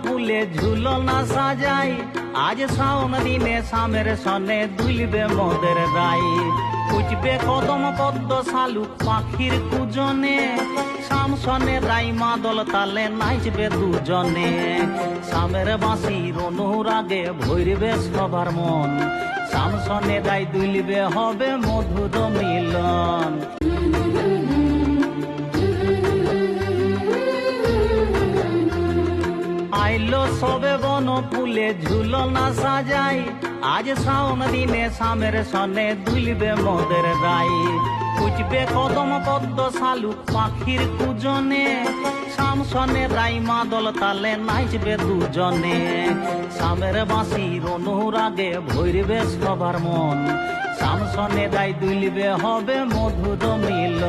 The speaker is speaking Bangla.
ফুলে ঝুলনা সাজাই, আজ শাওন দিনে শামের সনে দুলবে মোদের রাই। উঠবে কদম পদ্ম শালুক পাখির কুজনে, শাম সনে রাই মাদল তালে নাচবে দুজনে। শামের বাঁশির অনুরাগে ভরবে সবার মন, শাম সনে রাই দুলবে হবে মধুর মিলন। আইলো সবে বন ফুলে ঝুলনা সাজাই, আজ শাওন দিনে শামের সনে দুলবে মোদের রাই। উঠবে কদম পদ্ম শালুক পাখির কুজনে, শাম সনে রাই মাদল তালে নাচবে দুজনে। শামের বাঁশির অনুরাগে ভরবে সবার মন, শাম সনে রাই দুলবে হবে মধুর মিলন।